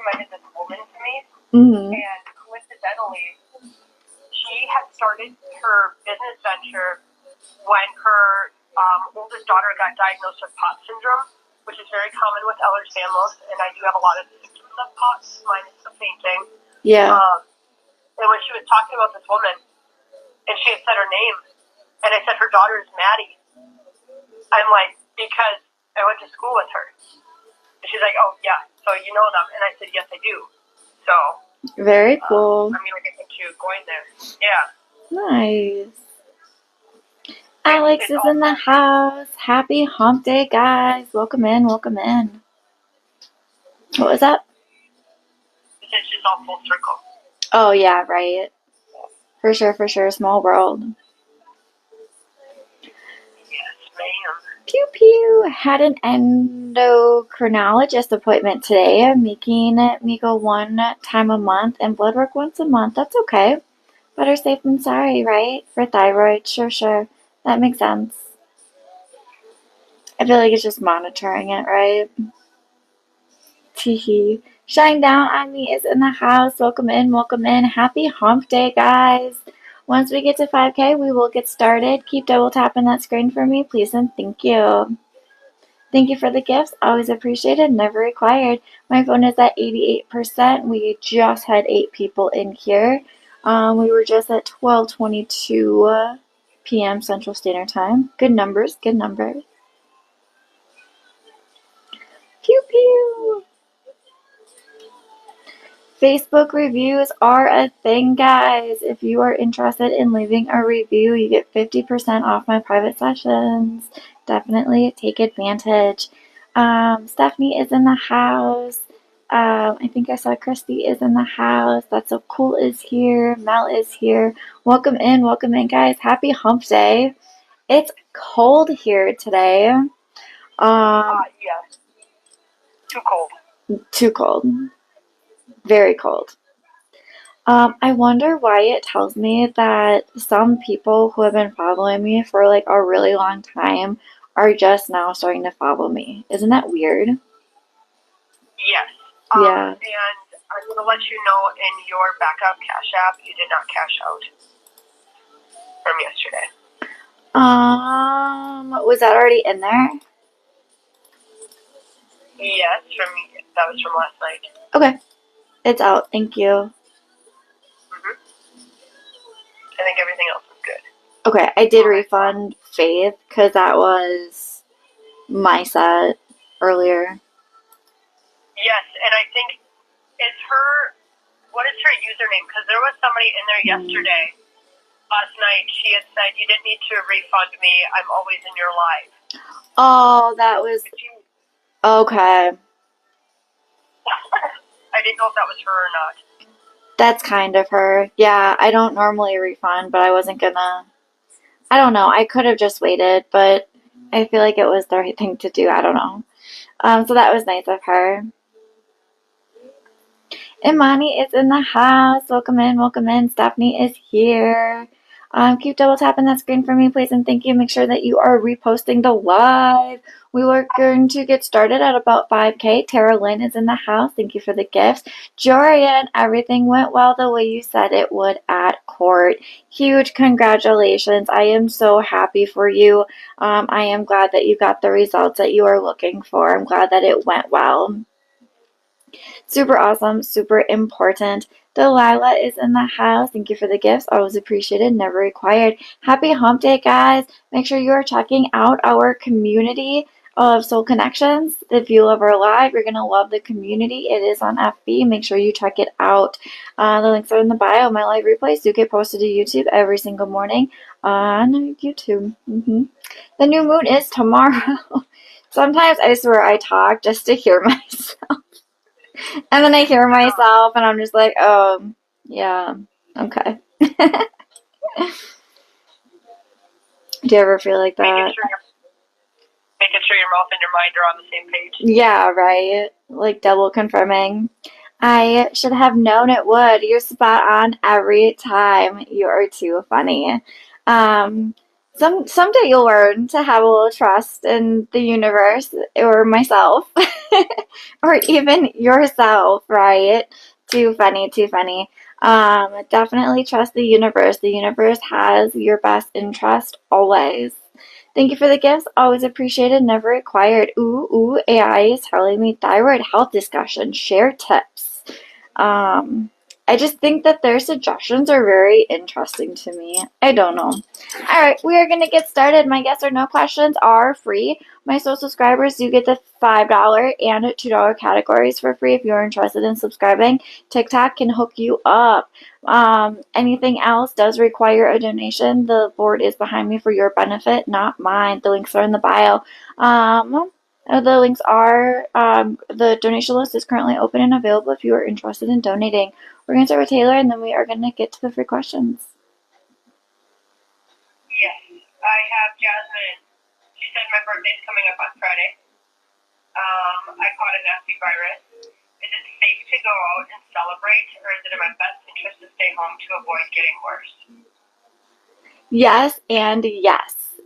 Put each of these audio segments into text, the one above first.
recommended this woman to me, Mm-hmm. and coincidentally, she had started her business venture when her oldest daughter got diagnosed with POTS syndrome, which is very common with Ehlers-Danlos, and I do have a lot of symptoms of POTS. Mine is the fainting. Yeah. And when she was talking about this woman, and she had said her name, and I said her daughter is Maddie, I'm like, because I went to school with her. And she's like, oh, yeah, so you know them. And I said, yes, I do. So. Very cool. I'm going to get into going there. Yeah. Nice. Alex is in the house. Happy hump day, guys. Welcome in, welcome in. What was that? It's just all full circle. Oh, yeah, right. For sure. Small world. Yes, ma'am. Pew pew. Had an endocrinologist appointment today. I'm making me go one time a month and blood work once a month. That's okay. Better safe than sorry, right? For thyroid, sure. That makes sense. I feel like it's just monitoring it, right? Teehee. Shine Down on Me is in the house. Welcome in. Happy hump day, guys. Once we get to 5K, we will get started. Keep double tapping that screen for me, please, and thank you. Thank you for the gifts. Always appreciated, never required. My phone is at 88%. We just had 8 people in here. We were just at 12:22 p.m. Central Standard Time. Good numbers. Pew pew. Facebook reviews are a thing, guys. If you are interested in leaving a review, you get 50% off my private sessions. Definitely take advantage. Stephanie is in the house. I think I saw Christy is in the house. That's so cool is here. Mel is here. Welcome in, guys. Happy hump day. It's cold here today. Yes. Too cold. Too cold. Very cold. I wonder why it tells me that some people who have been following me for like a really long time are just now starting to follow me. Isn't that weird? Yes. Yeah. And I'm going to let you know in your backup Cash App, you did not cash out from yesterday. Was that already in there? Yes, that was from last night. Okay. It's out. Thank you. I think everything else is good. Okay, I did refund Faith because that was my set earlier. Yes, and I think what is her username? Because there was somebody in there yesterday, last night, she had said, you didn't need to refund me, I'm always in your life. Oh, that was... Okay. I didn't know if that was her or not. That's kind of her. Yeah, I don't normally refund, but I wasn't gonna... I don't know. I could have just waited, but I feel like it was the right thing to do. I don't know. So that was nice of her. Imani is in the house. Welcome in. Stephanie is here. Keep double tapping that screen for me, please, and thank you. Make sure that you are reposting the live. We were going to get started at about 5K. Tara Lynn is in the house. Thank you for the gifts. Jorian, everything went well the way you said it would at court. Huge congratulations. I am so happy for you. I am glad that you got the results that you are looking for. I'm glad that it went well. Super awesome, super important. Delilah is in the house. Thank you for the gifts. Always appreciated, never required. Happy hump day, guys. Make sure you are checking out our community of Soul Connections. If you love our live, you're going to love the community. It is on FB. Make sure you check it out. The links are in the bio. My live replays do get posted to YouTube every single morning on YouTube. The new moon is tomorrow. Sometimes I swear I talk just to hear myself. And then I hear myself, and I'm just like, oh, yeah, okay. Do you ever feel like that? Making sure your mouth and your mind are on the same page. Yeah, right? Like double confirming. I should have known it would. You're spot on every time. You are too funny. Someday you'll learn to have a little trust in the universe or myself or even yourself, right? Too funny, too funny. Definitely trust the universe. The universe has your best interest always. Thank you for the gifts. Always appreciated, never required. AI is telling me thyroid health discussion. Share tips. Um, I just think that their suggestions are very interesting to me. I don't know. All right, we are going to get started. My yes or no questions are free. My sole subscribers do get the $5 and $2 categories for free if you're interested in subscribing. TikTok can hook you up. Anything else does require a donation. The board is behind me for your benefit, not mine. The links are in the bio. The links are, the donation list is currently open and available if you are interested in donating. We're going to start with Taylor, and then we are going to get to the free questions. Yes, I have Jasmine. She said my birthday's coming up on Friday. I caught a nasty virus. Is it safe to go out and celebrate, or is it in my best interest to stay home to avoid getting worse? Yes and yes.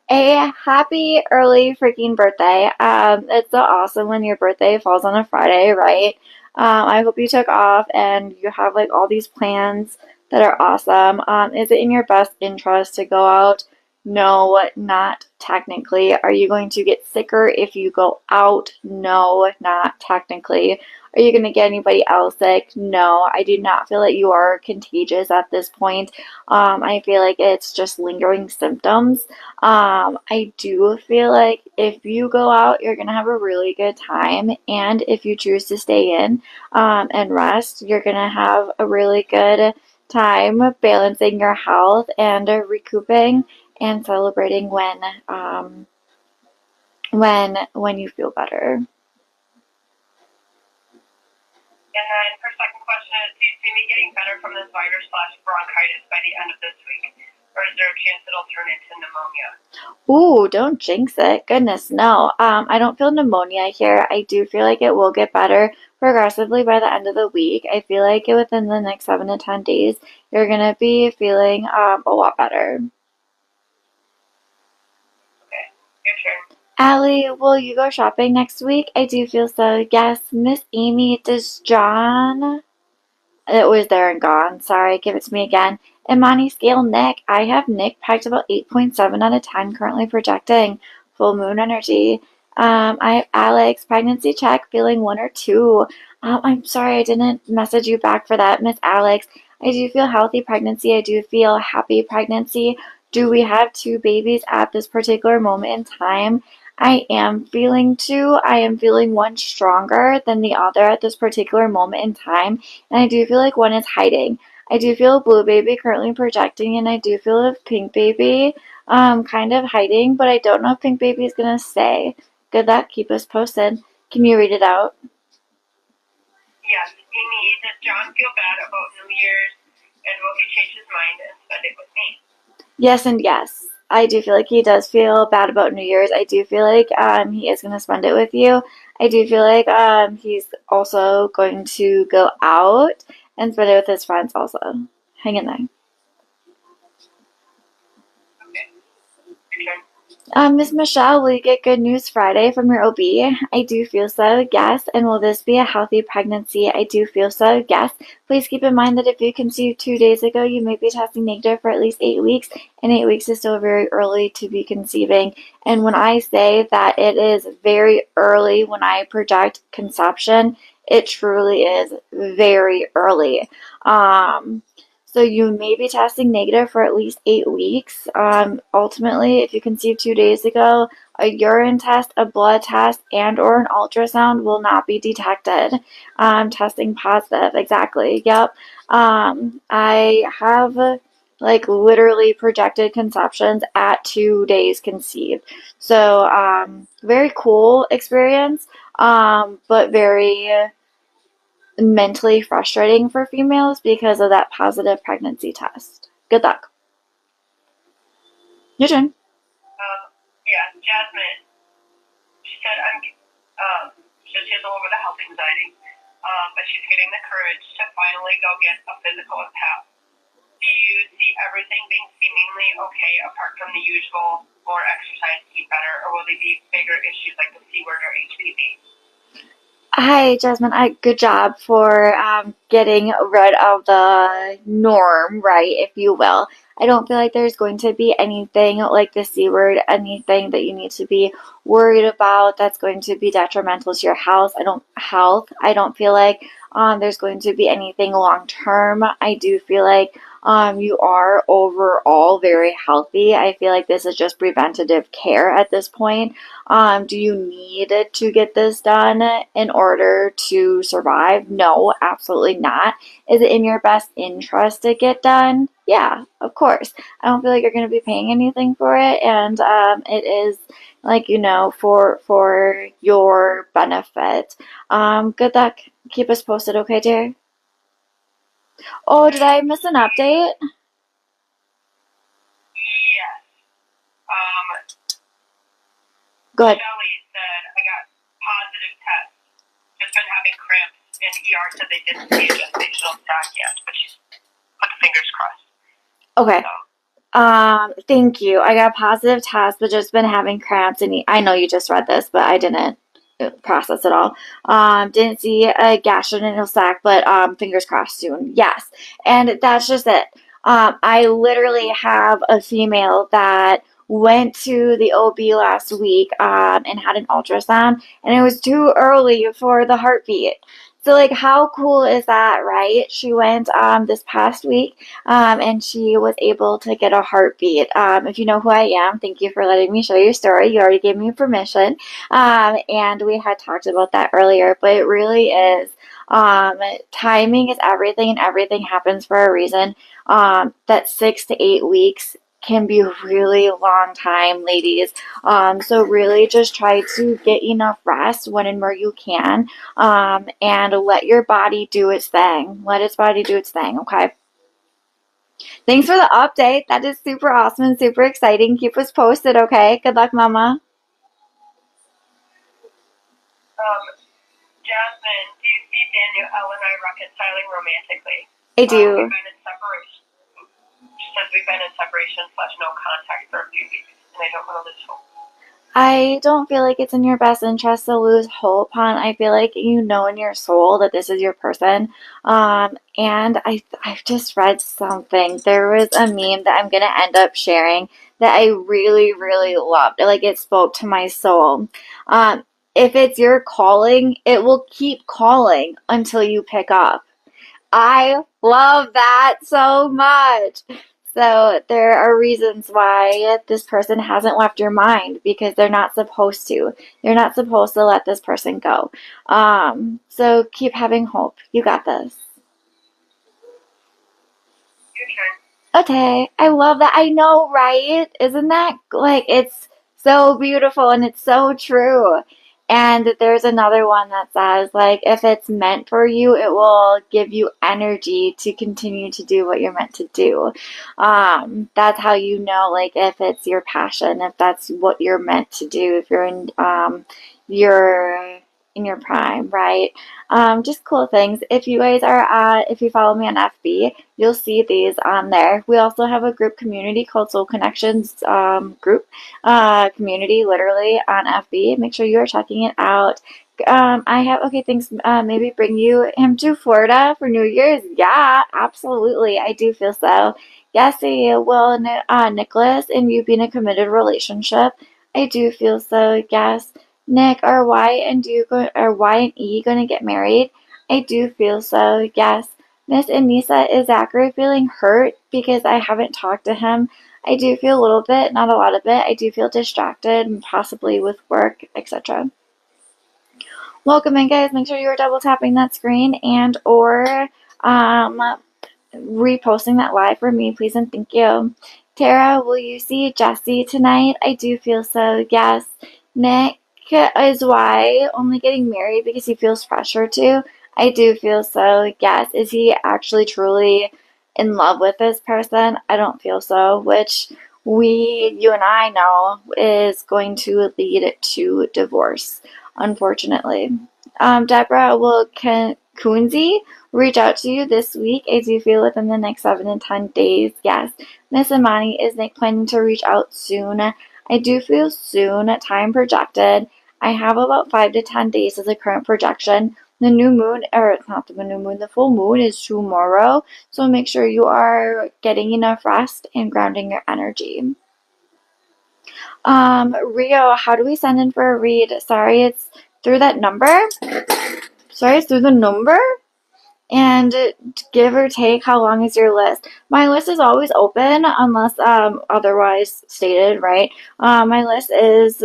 A happy early freaking birthday. It's so awesome when your birthday falls on a Friday, right? I hope you took off and you have like all these plans that are awesome. Is it in your best interest to go out? No, not technically. Are you going to get sicker if you go out? No, not technically. Are you going to get anybody else sick? No, I do not feel that you are contagious at this point. I feel like it's just lingering symptoms. I do feel like if you go out, you're gonna have a really good time, and if you choose to stay in and rest, you're gonna have a really good time balancing your health and recouping and celebrating when you feel better. And then her second question is, do you see me getting better from this virus/bronchitis by the end of this week? Or is there a chance it'll turn into pneumonia? Ooh, don't jinx it. Goodness, no. I don't feel pneumonia here. I do feel like it will get better progressively by the end of the week. I feel like within the next 7 to 10 days, you're gonna be feeling a lot better. Okay, your turn. Allie, will you go shopping next week? I do feel so. Yes, Miss Amy, does John? It was there and gone. Sorry, give it to me again. Imani scale Nick. I have Nick pegged about 8.7 out of 10, currently projecting full moon energy. I have Alex, pregnancy check, feeling 1 or 2. I'm sorry I didn't message you back for that, Miss Alex. I do feel healthy pregnancy. I do feel happy pregnancy. Do we have 2 babies at this particular moment in time? I am feeling 2. I am feeling 1 stronger than the other at this particular moment in time. And I do feel like 1 is hiding. I do feel a blue baby currently projecting, and I do feel a pink baby kind of hiding, but I don't know if pink baby is going to stay. Good luck. Keep us posted. Can you read it out? Yes, Amy, does John feel bad about New Year's, and will he change his mind and spend it with me? Yes and yes. I do feel like he does feel bad about New Year's. I do feel like he is going to spend it with you. I do feel like he's also going to go out and spend it with his friends also. Hang in there. Okay, your turn. Miss Michelle, will you get good news Friday from your OB? I do feel so, yes. And will this be a healthy pregnancy? I do feel so, yes. Please keep in mind that if you conceived 2 days ago, you may be testing negative for at least 8 weeks, and 8 weeks is still very early to be conceiving. And when I say that it is very early when I project conception, it truly is very early. So you may be testing negative for at least 8 weeks. Ultimately, if you conceived 2 days ago, a urine test, a blood test, and or an ultrasound will not be detected. Testing positive, exactly. Yep. I have like literally projected conceptions at 2 days conceived. So very cool experience, but very mentally frustrating for females because of that positive pregnancy test. Good luck. Your turn. Yeah, Jasmine, she said she has a little bit of health anxiety, but she's getting the courage to finally go get a physical and PAP. Do you see everything being seemingly okay apart from the usual more exercise, eat better, or will there be bigger issues like the C word or HPV? Hi, Jasmine. Good job for getting rid of the norm, right, if you will. I don't feel like there's going to be anything like the C word, anything that you need to be worried about that's going to be detrimental to your health. I don't feel like there's going to be anything long term. I do feel like you are overall very healthy. I feel like this is just preventative care at this point. Do you need to get this done in order to survive? No, absolutely not. Is it in your best interest to get done? Yeah, of course. I don't feel like you're going to be paying anything for it, and it is like for your benefit. Good luck. Keep us posted, okay, dear? Oh, did I miss an update? Yes. Go ahead. Shelly said, I got positive tests. Just been having cramps, and ER said they didn't see a gestational sac yet, but she's put the fingers crossed. Okay. So, Thank you. I got a positive test, but just been having cramps, and I know you just read this, but I didn't process it all. Didn't see a gastrointestinal sac, but fingers crossed soon. Yes, and that's just it. I literally have a female that went to the OB last week and had an ultrasound, and it was too early for the heartbeat. So, like, how cool is that, right? She went this past week and she was able to get a heartbeat. If you know who I am, thank you for letting me share your story. You already gave me permission. And we had talked about that earlier, but it really is. Timing is everything, and everything happens for a reason. That 6 to 8 weeks can be a really long time, ladies. So really just try to get enough rest when and where you can, and let your body do its thing. Let its body do its thing, okay? Thanks for the update. That is super awesome and super exciting. Keep us posted, okay? Good luck, Mama. Jasmine, do you see Danielle and I reconciling romantically? I do. We've been in separation. She says we've been in separation / no contact for a few weeks, and I don't want to lose hope. I don't feel like it's in your best interest to lose hope, hon. I feel like you know in your soul that this is your person. And I've just read something. There was a meme that I'm gonna end up sharing that I really, really loved. Like it spoke to my soul. If it's your calling, it will keep calling until you pick up. I love that so much. So there are reasons why this person hasn't left your mind because they're not supposed to. You're not supposed to let this person go. So keep having hope. You got this. Your turn. Okay, I love that. I know, right? Isn't that like it's so beautiful and it's so true. And there's another one that says, like, if it's meant for you, it will give you energy to continue to do what you're meant to do. That's how you know, like, if it's your passion, if that's what you're meant to do, if you're in your prime, right? Just cool things. If you guys are, if you follow me on FB, you'll see these on there. We also have a group community called Soul Connections group community, literally on FB. Make sure you are checking it out. I have okay things. Maybe bring him to Florida for New Year's. Yeah, absolutely. I do feel so. Yes, I will, Nicholas, and you being a committed relationship. I do feel so. Yes. Nick, are Y and E gonna get married? I do feel so, yes. Miss Anissa, is Zachary feeling hurt because I haven't talked to him? I do feel a little bit, not a lot of it. I do feel distracted and possibly with work, etc. Welcome in, guys. Make sure you are double tapping that screen and or reposting that live for me, please and thank you. Tara, will you see Jesse tonight? I do feel so, yes. Nick is why only getting married because he feels pressure to. I do feel so, yes. Is he actually truly in love with this person? I don't feel so, which you and I know is going to lead to divorce, unfortunately. Deborah, will Kunzi reach out to you this week. I do feel within the next 7 to 10 days. Yes. Miss Imani, is Nick planning to reach out soon? I do feel soon. Time projected. I have about 5 to 10 days as a current projection. The new moon, or it's not the new moon, the full moon is tomorrow. So make sure you are getting enough rest and grounding your energy. Rio, how do we send in for a read? Sorry, it's through that number. Sorry, it's through the number. And give or take, how long is your list? My list is always open unless otherwise stated, right? My list is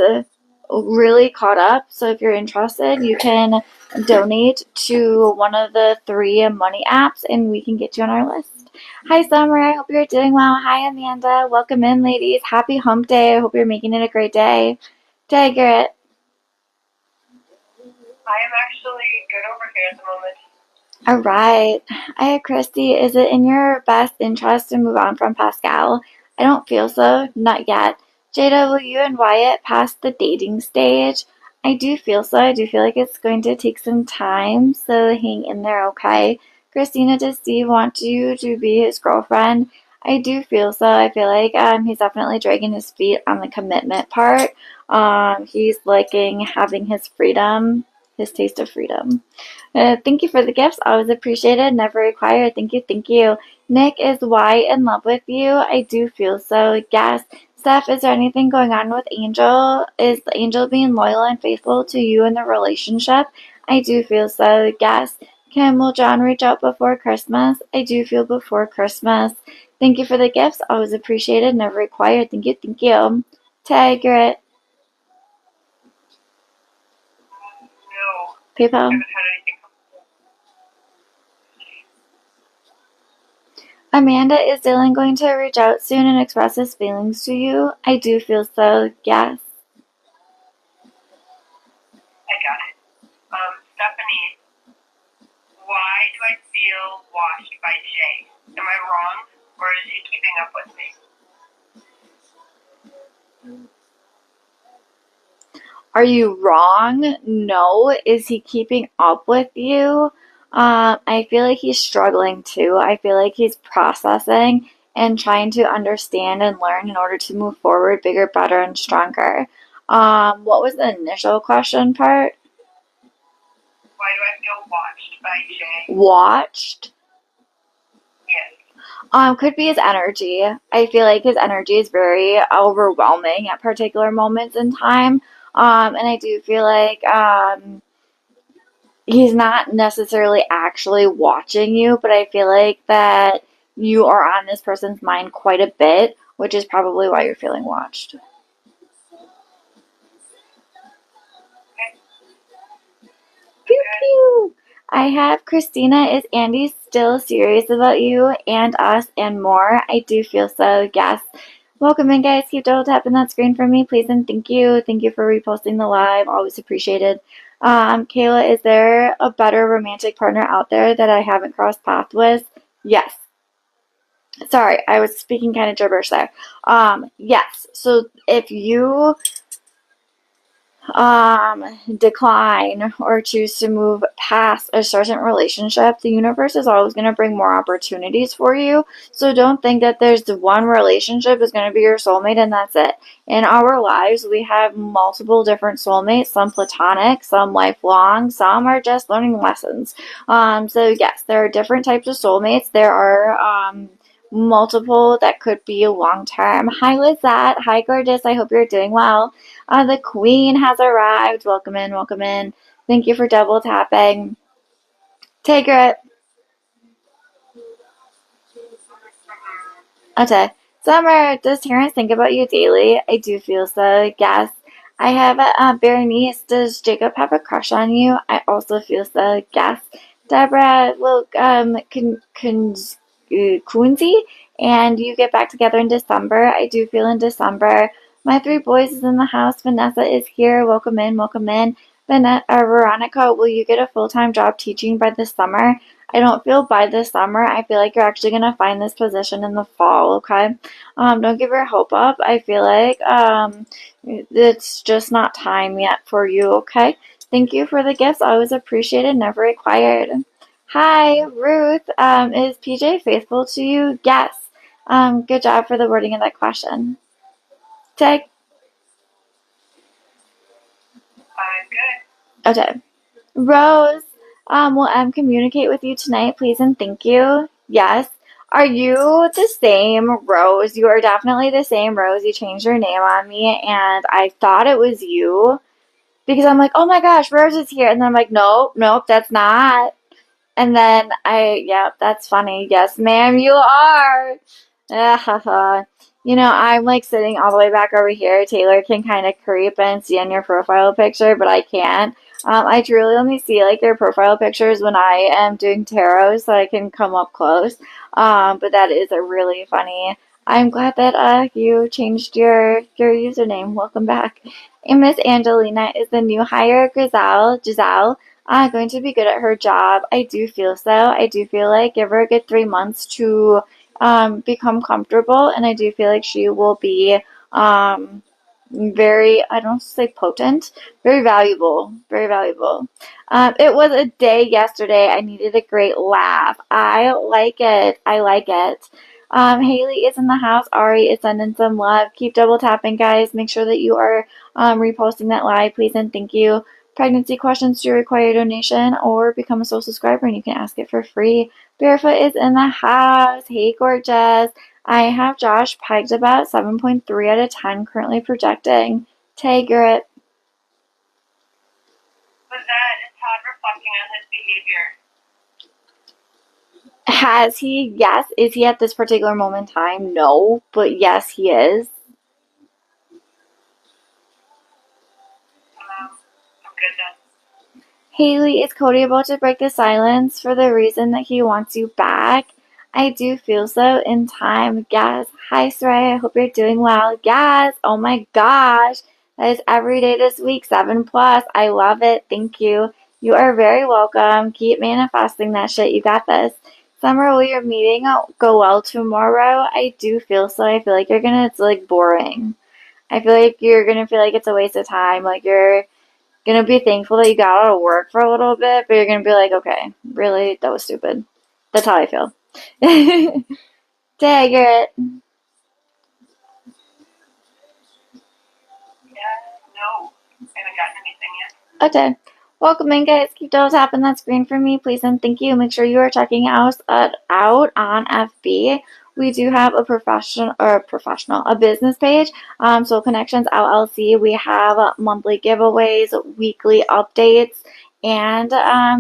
really caught up. So if you're interested, you can donate to one of the 3 money apps and we can get you on our list. Hi, Summer. I hope you're doing well. Hi, Amanda. Welcome in, ladies. Happy hump day. I hope you're making it a great day. Taggart. I am actually good over here at the moment. All right. Hi, Christy. Is it in your best interest to move on from Pascal? I don't feel so. Not yet. Jada, will you and Wyatt pass the dating stage? I do feel so. I do feel like it's going to take some time, so hang in there, okay? Christina, does Steve want you to be his girlfriend? I do feel so. I feel like he's definitely dragging his feet on the commitment part. He's liking having his freedom, his taste of freedom. Thank you for the gifts. Always appreciated. Never required. Thank you. Thank you. Nick, is Y in love with you? I do feel so. Yes. Steph, is there anything going on with Angel? Is Angel being loyal and faithful to you in the relationship? I do feel so. Yes. Kim, will John reach out before Christmas? I do feel before Christmas. Thank you for the gifts. Always appreciated. Never required. Thank you. Thank you. Taggart. No, I PayPal. haven't had anything. Amanda, is Dylan going to reach out soon and express his feelings to you? I do feel so. Yes. I got it. Stephanie, why do I feel watched by Jay? Am I wrong, or is he keeping up with me? Are you wrong? No. Is he keeping up with you? I feel like he's struggling too. I feel like he's processing and trying to understand and learn in order to move forward bigger, better, and stronger. What was the initial question part? Why do I feel watched by Jay? Watched? Yes. Could be his energy. I feel like his energy is very overwhelming at particular moments in time. And I do feel like he's not necessarily actually watching you, but I feel like that you are on this person's mind quite a bit, which is probably why you're feeling watched. Pew pew. I have Christina. Is Andy still serious about you and us and more? I do feel so. Yes. Welcome in, guys. Keep double tapping that screen for me, please, and thank you. Thank you for reposting the live. Always appreciated. Kayla, is there a better romantic partner out there that I haven't crossed paths with? Yes. Sorry, I was speaking kind of gibberish there. Yes. So if you decline or choose to move past a certain relationship, the universe is always going to bring more opportunities for you. So don't think that there's one relationship is going to be your soulmate and that's it. In our lives, we have multiple different soulmates, some platonic, some lifelong, some are just learning lessons. So yes, there are different types of soulmates. There are multiple that could be long term. Hi, Lizette. Hi, gorgeous. I hope you're doing well. The queen has arrived. Welcome in, welcome in. Thank you for double tapping. Take it. Okay. Summer, does Terrence think about you daily? I do feel so, yes. I have Berenice, does Jacob have a crush on you? I also feel so, yes. Deborah, well, Kunzi, and you get back together in December. I do feel in December. My 3 boys is in the house. Vanessa is here. Welcome in, welcome in. Veronica, will you get a full-time job teaching by this summer? I don't feel by this summer. I feel like you're actually going to find this position in the fall, okay? Don't give your hope up. I feel like it's just not time yet for you, okay? Thank you for the gifts. Always appreciated, never required. Hi, Ruth. Is PJ faithful to you? Yes. Good job for the wording of that question. Tag. I'm good. Okay. Rose, will M communicate with you tonight, please and thank you? Yes. Are you the same Rose? You are definitely the same Rose. You changed your name on me, and I thought it was you because I'm like, oh my gosh, Rose is here. And then I'm like, nope, nope, that's not. And then yeah, that's funny. Yes, ma'am, you are. You know, I'm like sitting all the way back over here. Taylor can kind of creep and see on your profile picture, but I can't. I truly only see like your profile pictures when I am doing tarot, so I can come up close. But that is a really funny. I'm glad that you changed your username. Welcome back. And Miss Angelina is the new hire. Giselle going to be good at her job. I do feel so. I do feel like give her a good 3 months to become comfortable, and I do feel like she will be very, I don't say potent, very valuable, very valuable. It was a day yesterday. I needed a great laugh. I like it. I like it. Haley is in the house. Ari is sending some love. Keep double tapping, guys. Make sure that you are reposting that live, please, and thank you. Pregnancy questions do require a donation or become a soul subscriber and you can ask it for free. Barefoot is in the house. Hey, gorgeous. I have Josh pegged about 7.3 out of 10, currently projecting. Tiger it. Was that Todd reflecting on his behavior? Has he? Yes. Is he at this particular moment in time? No. But yes, he is. I'm good then. Haley, is Cody about to break the silence for the reason that he wants you back? I do feel so in time. Yes. Hi, Sarai. I hope you're doing well. Yes. Oh my gosh. That is every day this week. 7+. I love it. Thank you. You are very welcome. Keep manifesting that shit. You got this. Summer, will your meeting go well tomorrow? I do feel so. I feel like it's like boring. I feel like you're gonna feel like it's a waste of time. Like you're gonna be thankful that you got out of work for a little bit, but you're gonna be like, okay, really, that was stupid. That's how I feel. Daggett. Yeah, no. I haven't gotten anything yet. Okay. Welcome in, guys. Keep those tapping that screen for me, please, and thank you. Make sure you are checking out on FB. We do have a a business page, Soul Connections LLC. We have monthly giveaways, weekly updates, and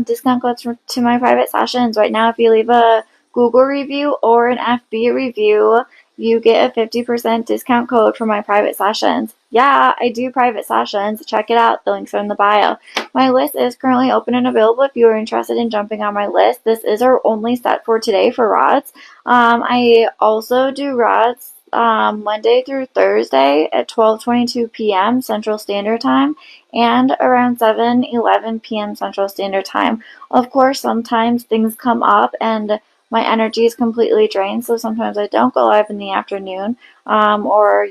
discount codes to my private sessions. Right now, if you leave a Google review or an FB review, you get a 50% discount code for my private sessions. Yeah, I do private sessions. Check it out. The links are in the bio. My list is currently open and available if you are interested in jumping on my list. This is our only set for today for rods. I also do rods Monday through Thursday at 12:22 p.m. Central Standard Time and around 7:11 p.m. Central Standard Time. Of course, sometimes things come up and my energy is completely drained, so sometimes I don't go live in the afternoon, or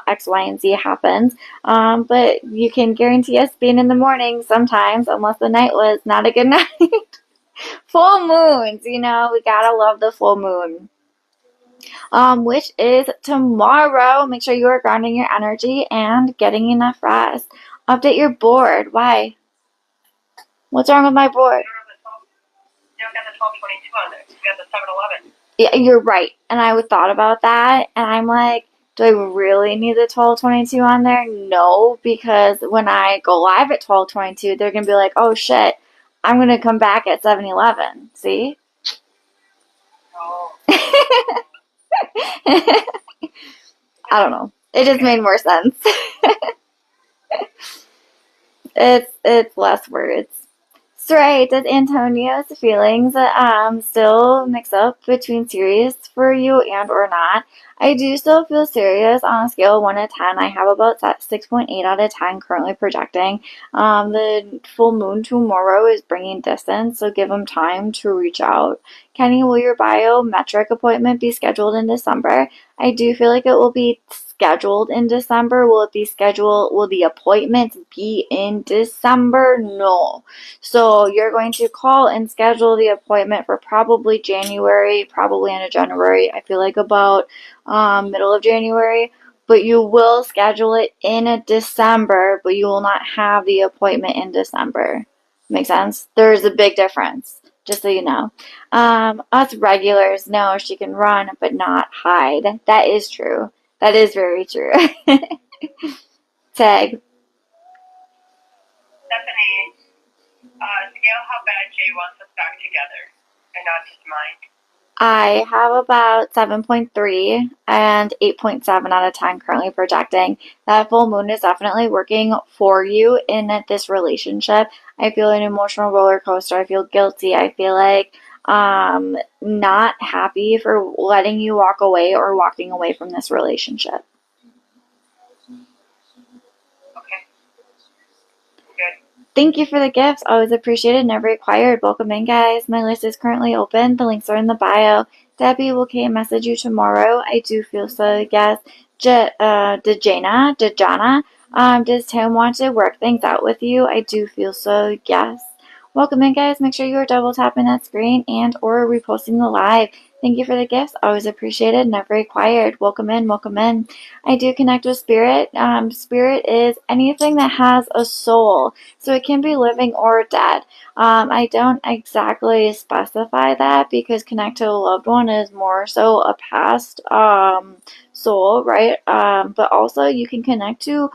X, Y, and Z happens. But you can guarantee us being in the morning sometimes, unless the night was not a good night. Full moons, we gotta love the full moon. Which is tomorrow. Make sure you are grounding your energy and getting enough rest. Update your board. Why? What's wrong with my board? You don't got the 1222 on there. You got the 711. Yeah, you're right. And I thought about that, and I'm like, do I really need the 1222 on there? No, because when I go live at 1222, they're gonna be like, oh shit, I'm gonna come back at 711. See? Oh. I don't know. It just made more sense. It's less words. Right, does Antonio's feelings still mix up between serious for you and or not? I do still feel serious on a scale of 1 to 10. I have about 6.8 out of 10 currently projecting. The full moon tomorrow is bringing distance, so give them time to reach out. Kenny, will your biometric appointment be scheduled in December? I do feel like it will be scheduled in December. Will it be scheduled? Will the appointment be in December? No. So you're going to call and schedule the appointment for probably January, probably end of January. I feel like about middle of January. But you will schedule it in a December, but you will not have the appointment in December. Make sense? There's a big difference, just so you know. Us regulars know she can run but not hide. That is true. That is very true. Tag. Stephanie, scale how bad Jay wants us back together, and not just mine. I have about 7.3 and 8.7 out of 10 currently projecting. That full moon is definitely working for you in this relationship. I feel an emotional roller coaster. I feel guilty. I feel like not happy for letting you walk away or walking away from this relationship. Okay. Good. Thank you for the gifts. Always appreciated, never required. Welcome in, guys. My list is currently open. The links are in the bio. Debbie will message you tomorrow. I do feel so. Yes. Dejana, does Tim want to work things out with you? I do feel so. Yes. Welcome in, guys. Make sure you are double tapping that screen and or reposting the live. Thank you for the gifts. Always appreciated, never required. Welcome in, welcome in. I do connect with spirit. Spirit is anything that has a soul. So it can be living or dead. I don't exactly specify that because connect to a loved one is more so a past soul, right? But also you can connect to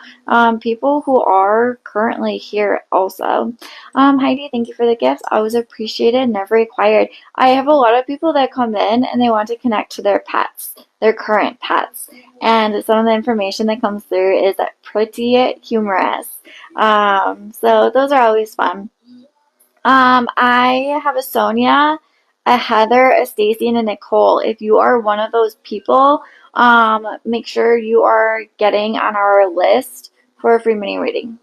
people who are currently here also. Heidi, thank you for the gifts. Always appreciated, never required. I have a lot of people that come in and they want to connect to their pets, their current pets. And some of the information that comes through is pretty humorous. So those are always fun. I have a Sonia, a Heather, a Stacy, and a Nicole. If you are one of those people, make sure you are getting on our list for a free mini reading.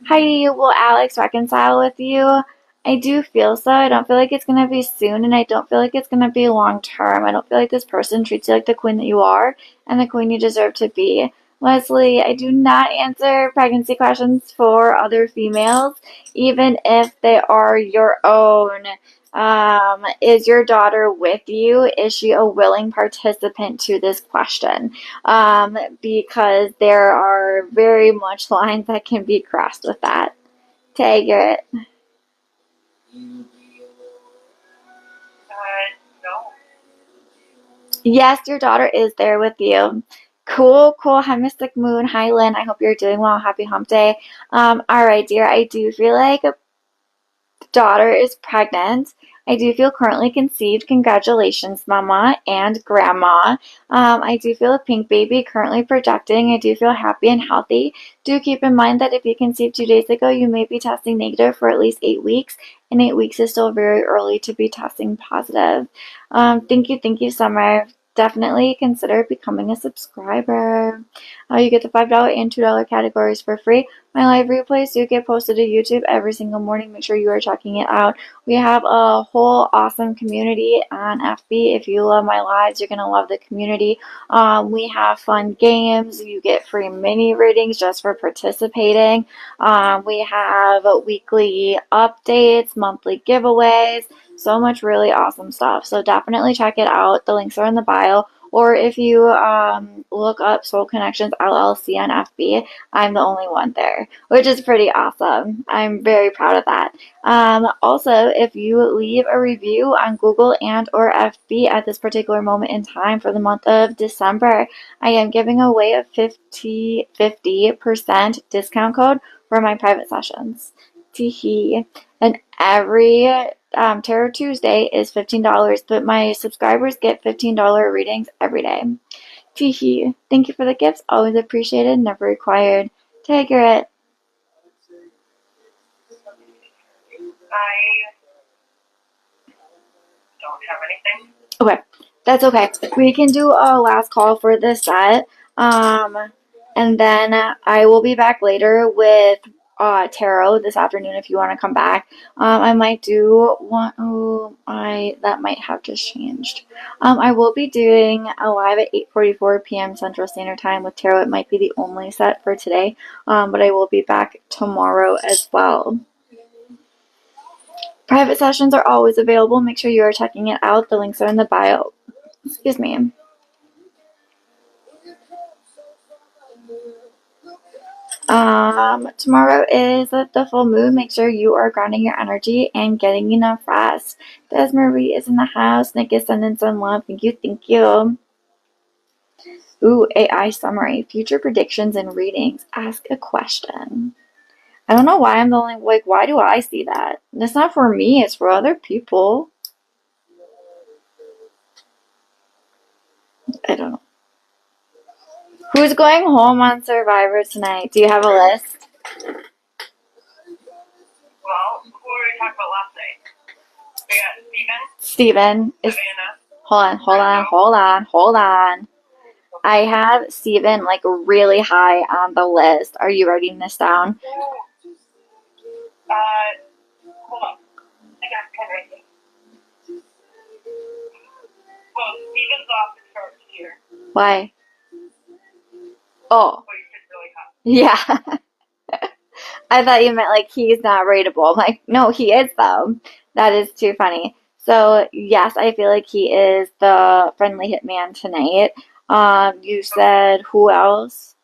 Heidi, will Alex reconcile with you? I do feel so. I don't feel like it's going to be soon, and I don't feel like it's going to be long term. I don't feel like this person treats you like the queen that you are and the queen you deserve to be. Leslie, I do not answer pregnancy questions for other females, even if they are your own. Is your daughter with you? Is she a willing participant to this question? Because there are very much lines that can be crossed with that. Tag it. No. Yes, your daughter is there with you. Cool, cool. Hi, Mystic Moon. Hi, Lynn. I hope you're doing well. Happy hump day. All right, dear. I do feel like daughter is pregnant. I do feel currently conceived. Congratulations, Mama and Grandma. I do feel a pink baby currently projecting. I do feel happy and healthy. Do keep in mind that if you conceived 2 days ago, you may be testing negative for at least 8 weeks, and 8 weeks is still very early to be testing positive. Thank you, Summer. Definitely consider becoming a subscriber. You get the $5 and $2 categories for free. My live replays do get posted to YouTube every single morning. Make sure you are checking it out. We have a whole awesome community on FB. If you love my lives, you're going to love the community. We have fun games. You get free mini readings just for participating. We have weekly updates, monthly giveaways, so much really awesome stuff. So definitely check it out. The links are in the bio. Or if you look up Soul Connections LLC on FB, I'm the only one there, which is pretty awesome. I'm very proud of that. Also, if you leave a review on Google and or FB at this particular moment in time for the month of December, I am giving away a 50% discount code for my private sessions. Teehee. And every Tarot Tuesday is $15, but my subscribers get $15 readings every day. Teehee. Thank you for the gifts. Always appreciated, never required. Tiger it. I don't have anything. Okay. That's okay. We can do a last call for this set. And then I will be back later with tarot this afternoon if you want to come back. I might do one. Oh, that might have just changed. I will be doing a live at 8:44 p.m. Central Standard Time with tarot. It might be the only set for today, but I will be back tomorrow as well. Private sessions are always available. Make sure you are checking it out. The links are in the bio. Excuse me. Tomorrow is the full moon. Make sure you are grounding your energy and getting enough rest. Desmarie is in the house. Nick is sending some love. Thank you, thank you. Ooh, AI summary. Future predictions and readings. Ask a question. I don't know why I'm the only, like, why do I see that? It's not for me, it's for other people. I don't know. Who's going home on Survivor tonight? Do you have a list? Well, who were we talking about last night? We got Steven is. Savannah. Hold on. I have Steven like really high on the list. Are you writing this down? Hold on. I got a pen right there. Well, Steven's off the charts here. Why? Oh. Well, you said really hot. Yeah. I thought you meant like he's not rateable. I'm like, no, he is though. That is too funny. So yes, I feel like he is the friendly hitman tonight. You said who else?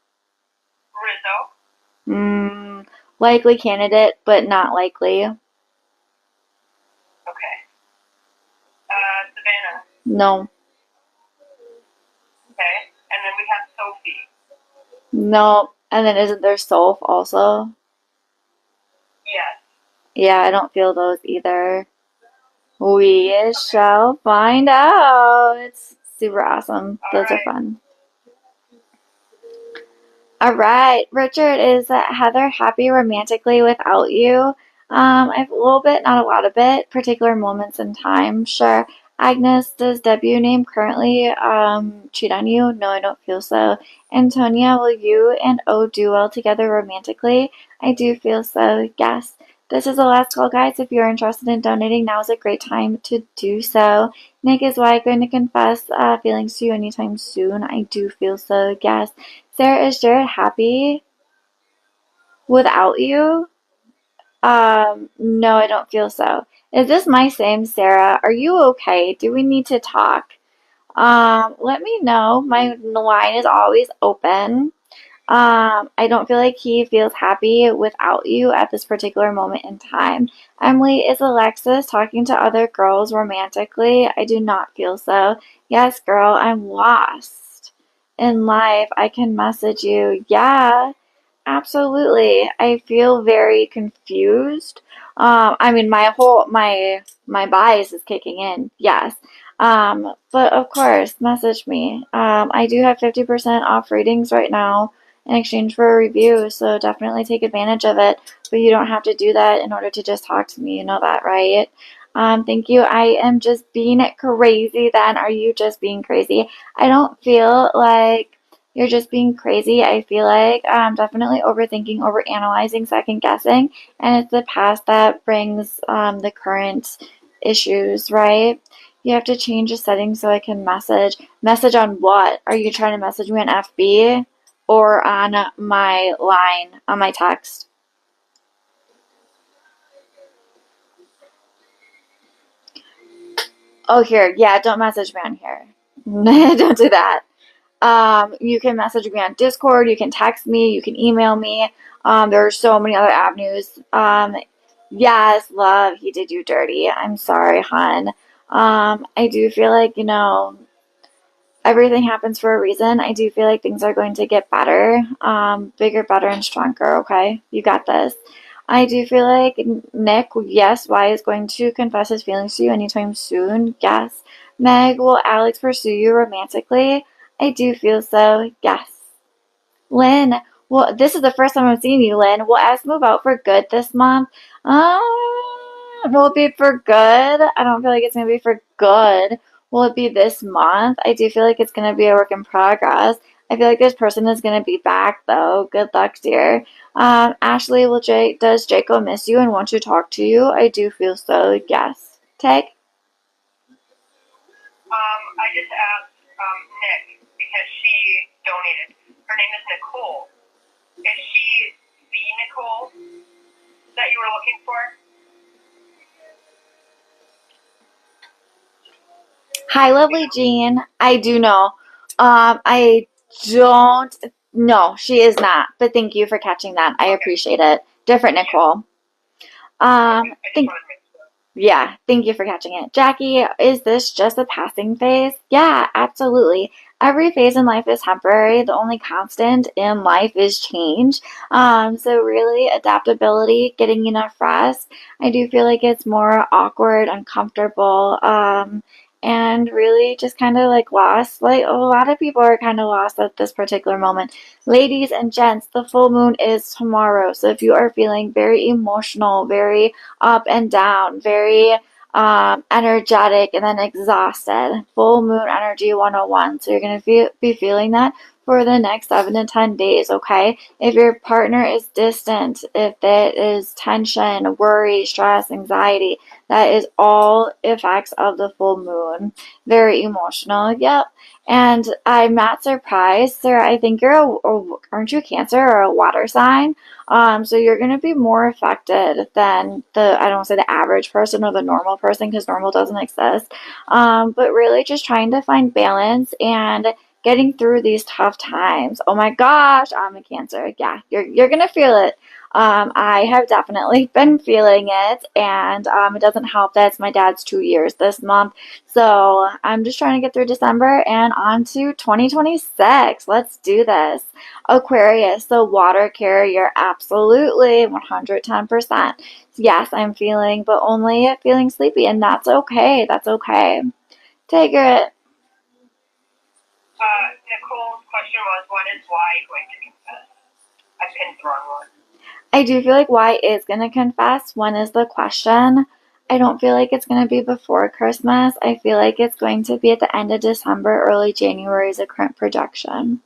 Rizzo. Likely candidate, but not likely. Okay. Savannah. No. Okay. And then we have Sophie. No. And then isn't there Soph also? Yes. Yeah, I don't feel those either. We shall find out. It's super awesome. Those are fun. All right, Richard, is Heather happy romantically without you? I've a little bit, not a lot of bit, particular moments in time, sure. Agnes, does debut name currently cheat on you? No, I don't feel so. Antonia, will you and O do well together romantically? I do feel so, yes. This is the last call, guys. If you're interested in donating, now is a great time to do so. Nick, is Y going to confess feelings to you anytime soon? I do feel so, yes. Sarah, is Jared happy without you? No, I don't feel so. Is this my same Sarah? Are you okay? Do we need to talk? Let me know. My line is always open. I don't feel like he feels happy without you at this particular moment in time. Emily, is Alexis talking to other girls romantically? I do not feel so. Yes, girl, I'm lost in life. I can message you. Yeah, absolutely. I feel very confused. I mean, my bias is kicking in. Yes. But of course, message me. I do have 50% off readings right now in exchange for a review, so definitely take advantage of it. But you don't have to do that in order to just talk to me. You know that, right? Thank you. I am just being crazy then. Are you just being crazy? I don't feel like you're just being crazy. I feel like I'm definitely overthinking, overanalyzing, second guessing, and it's the past that brings the current issues, right? You have to change the settings so I can message. Message on what? Are you trying to message me on FB or on my line, on my text? Oh, here. Yeah, don't message me on here. Don't do that. You can message me on Discord, you can text me, you can email me. There are so many other avenues. Yes, love, he did you dirty. I'm sorry, hon. I do feel like, everything happens for a reason. I do feel like things are going to get better, bigger, better, and stronger, okay? You got this. I do feel like Nick, yes, Y is going to confess his feelings to you anytime soon. Yes. Meg, will Alex pursue you romantically? I do feel so. Yes. Lynn, well, this is the first time I'm seeing you, Lynn. Will S move out for good this month? Will it be for good? I don't feel like it's going to be for good. Will it be this month? I do feel like it's going to be a work in progress. I feel like this person is going to be back though. Good luck, dear. Ashley, does Jacob miss you and want to talk to you? I do feel so. Yes. Tag. I just asked Nick because she donated. Her name is Nicole. Is she the Nicole that you were looking for? Hi, lovely Jean. I do know. I don't. No, she is not. But thank you for catching that. I appreciate it. Different Nicole. Thank. Yeah, thank you for catching it. Jackie, is this just a passing phase? Yeah, absolutely. Every phase in life is temporary. The only constant in life is change. So really adaptability, getting enough rest. I do feel like it's more awkward, uncomfortable, and really just kind of like lost. Like a lot of people are kind of lost at this particular moment. Ladies and gents, the full moon is tomorrow. So if you are feeling very emotional, very up and down, very energetic and then exhausted. Full moon energy 101. So you're going to be feeling that for the next 7 to 10 days, okay? If your partner is distant, if it is tension, worry, stress, anxiety, that is all effects of the full moon. Very emotional, yep. And I'm not surprised, Sarah. I think aren't you Cancer or a water sign? So you're going to be more affected than I don't want to say the average person or the normal person because normal doesn't exist. But really just trying to find balance and getting through these tough times. Oh my gosh, I'm a Cancer. Yeah, you're going to feel it. I have definitely been feeling it, and it doesn't help that it's my dad's 2 years this month. So I'm just trying to get through December and on to 2026. Let's do this. Aquarius, the water carrier, absolutely 110%. Yes, I'm feeling, but only feeling sleepy, and that's okay. That's okay. Take it. Nicole's question was, when is Y going to confess? I pinned the wrong one. I do feel like Y is going to confess. When is the question? I don't feel like it's going to be before Christmas. I feel like it's going to be at the end of December, early January is a current projection. And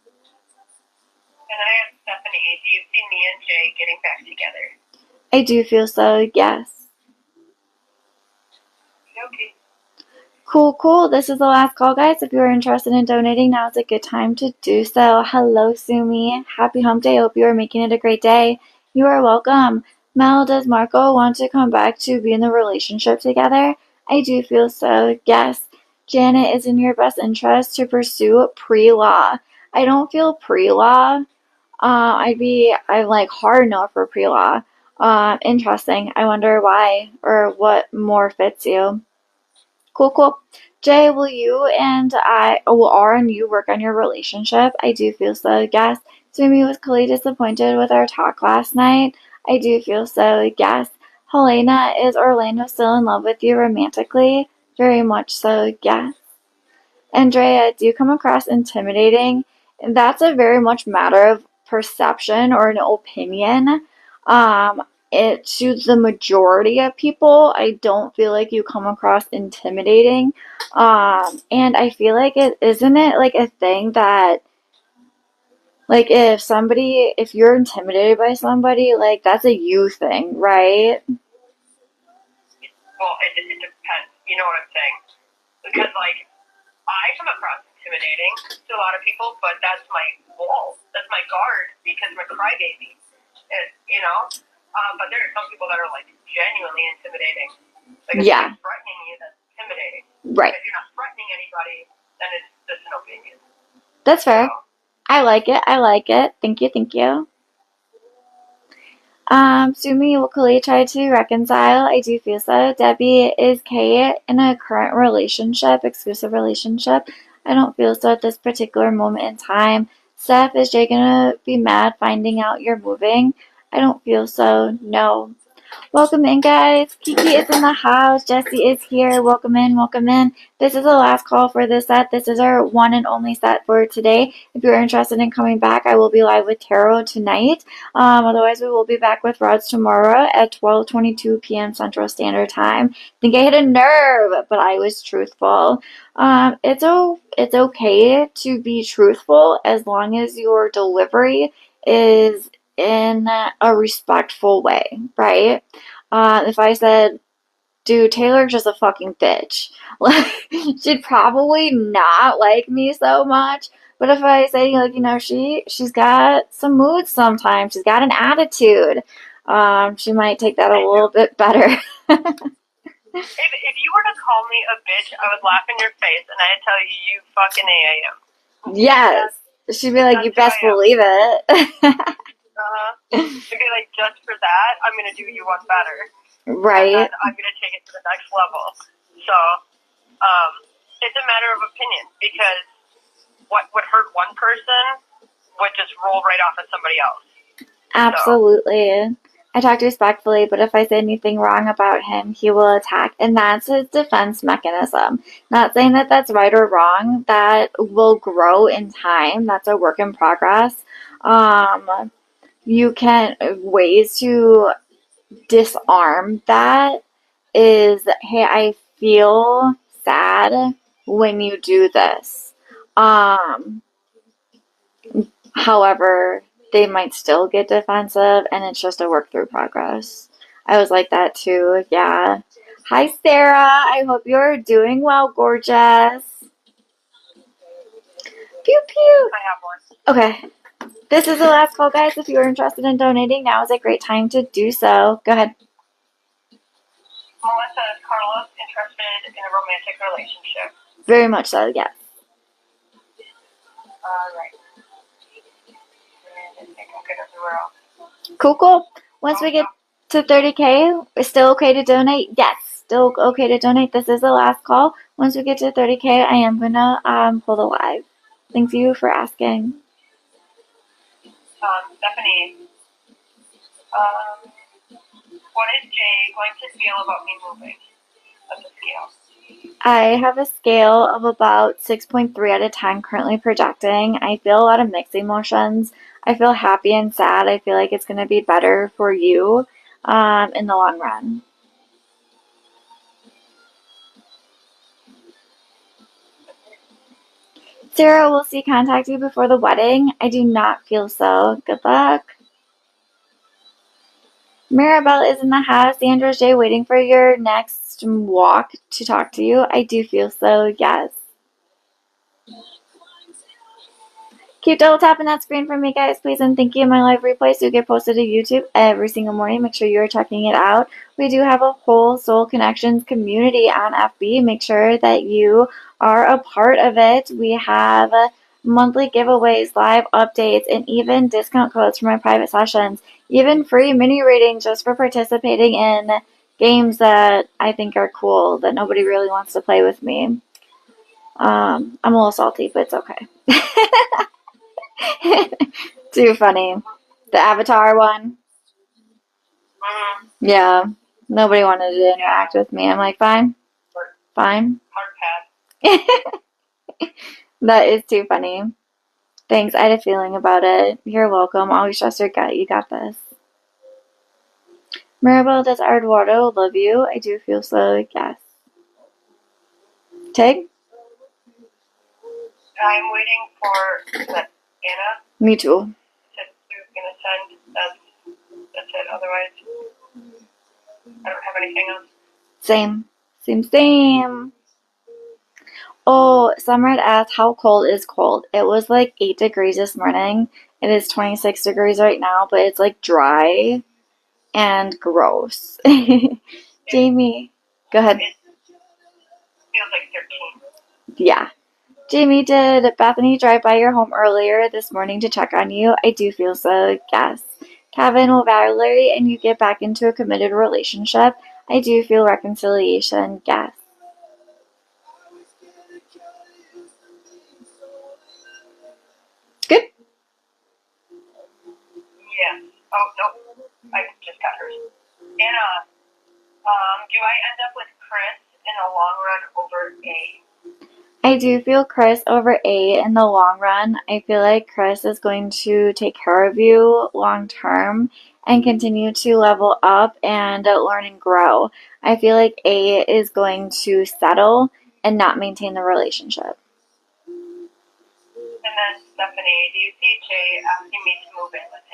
then I have Stephanie. Do you see me and Jay getting back together? I do feel so, yes. Okay. Cool. This is the last call, guys. If you are interested in donating, now is a good time to do so. Hello, Sumi. Happy hump day. Hope you are making it a great day. You are welcome. Mel, does Marco want to come back to be in the relationship together? I do feel so, yes. Janet, is in your best interest to pursue pre-law. I don't feel pre-law. I'm like hard no for pre-law. Interesting. I wonder why or what more fits you. Cool. Jay, will you and R and you work on your relationship? I do feel so, yes. Sumi was clearly disappointed with our talk last night. I do feel so, yes. Helena, is Orlando still in love with you romantically? Very much so, yes. Andrea, do you come across intimidating? That's a very much matter of perception or an opinion. Um, to the majority of people, I don't feel like you come across intimidating. And I feel like isn't it like a thing that like if you're intimidated by somebody, like that's a you thing, right? Well, it depends. You know what I'm saying? Because, like, I come across intimidating to a lot of people, but that's my wall. That's my guard because I'm a crybaby. You know? But there are some people that are, like, genuinely intimidating. Like, if Yeah. they're threatening you, that's intimidating. Right. If you're not threatening anybody, then it's just an opinion. That's fair. So, I like it. Thank you. Sumi will clearly try to reconcile. I do feel so. Debbie, is Kate in a current relationship, exclusive relationship? I don't feel so at this particular moment in time. Steph, is Jay gonna be mad finding out you're moving? I don't feel so. No. Welcome in, guys. Kiki is in the house. Jesse is here. Welcome in. Welcome in. This is the last call for this set. This is our one and only set for today. If you're interested in coming back, I will be live with Tarot tonight. Otherwise, we will be back with rods tomorrow at 12:22 p.m. Central Standard Time. I think I hit a nerve, but I was truthful. It's okay to be truthful as long as your delivery is in a respectful way, right? If I said, dude, Taylor's just a fucking bitch, like, she'd probably not like me so much. But if I say, like, she's got some moods sometimes, she's got an attitude, she might take that a little bit better. If you were to call me a bitch, I would laugh in your face and I'd tell you, you fucking AAM. Yes. She'd be like, you best believe it. She'd be like, just for that, I'm going to do you one better. Right. And I'm going to take it to the next level. So, it's a matter of opinion because what would hurt one person would just roll right off at somebody else. Absolutely. I talk respectfully, but if I say anything wrong about him, he will attack. And that's his defense mechanism. Not saying that that's right or wrong. That will grow in time. That's a work in progress. Ways to disarm that is, hey, I feel sad when you do this. However, they might still get defensive, and it's just a work through progress. I was like that too, yeah. Hi, Sarah. I hope you're doing well, gorgeous. Pew pew. I have one. Okay. This is the last call, guys. If you are interested in donating, now is a great time to do so. Go ahead. Melissa, is Carlos interested in a romantic relationship? Very much so, yes. Right. And I think I'm good everywhere else. Cool. Once we get to 30K, it's still okay to donate? Yes, still okay to donate. This is the last call. Once we get to 30K, I am going to pull the live. Thank you for asking. Stephanie, what is Jay going to feel about me moving? That's a scale. I have a scale of about 6.3 out of 10 currently projecting. I feel a lot of mixed emotions. I feel happy and sad. I feel like it's going to be better for you in the long run. Sarah, will she contact you before the wedding? I do not feel so. Good luck. Maribel is in the house. Sandra J, waiting for your next walk to talk to you. I do feel so, yes. Keep double tapping that screen for me, guys, please, and thank you. My live replays do get posted to YouTube every single morning. Make sure you're checking it out. We do have a whole Soul Connections community on FB. Make sure that you are a part of it. We have monthly giveaways, live updates, and even discount codes for my private sessions. Even free mini readings just for participating in games that I think are cool that nobody really wants to play with me. I'm a little salty, but it's okay. Too funny. The Avatar one. Yeah. Nobody wanted to interact with me. I'm like, fine. Fine. That is too funny. Thanks. I had a feeling about it. You're welcome. Always trust your gut. You got this. Maribel, does Eduardo love you? I do feel so, yes. Tig? I'm waiting for Anna. Me too. Said she was going to send. That's it. Otherwise, I don't have anything else. Same. Oh, Summer had asked how cold is cold. It was like 8 degrees this morning. It is 26 degrees right now, but it's like dry and gross. Jamie, go ahead. It feels like 13. Yeah. Jamie, did Bethany drive by your home earlier this morning to check on you? I do feel so, yes. Kevin, will Valerie and you get back into a committed relationship? I do feel reconciliation, yes. Good. Yeah. Oh, no. I just got hers. Anna, end up with Chris in the long run over A? I do feel Chris over A in the long run. I feel like Chris is going to take care of you long term and continue to level up and learn and grow. I feel like A is going to settle and not maintain the relationship. And then Stephanie, do you see Jay asking me to move in with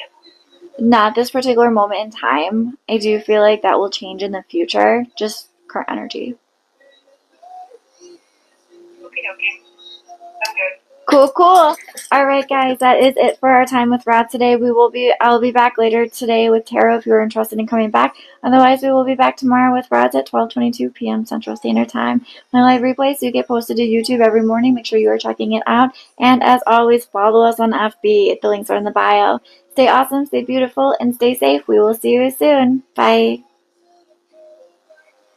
him? Not this particular moment in time. I do feel like that will change in the future, just current energy. Okay. I'm good. Cool. All right, guys, that is it for our time with Rod today. I'll be back later today with Tarot if you're interested in coming back. Otherwise, we will be back tomorrow with Rods at 12:22 p.m. Central Standard Time. My live replays do get posted to YouTube every morning. Make sure you are checking it out. And as always, follow us on FB. The links are in the bio. Stay awesome, stay beautiful, and stay safe. We will see you soon. Bye.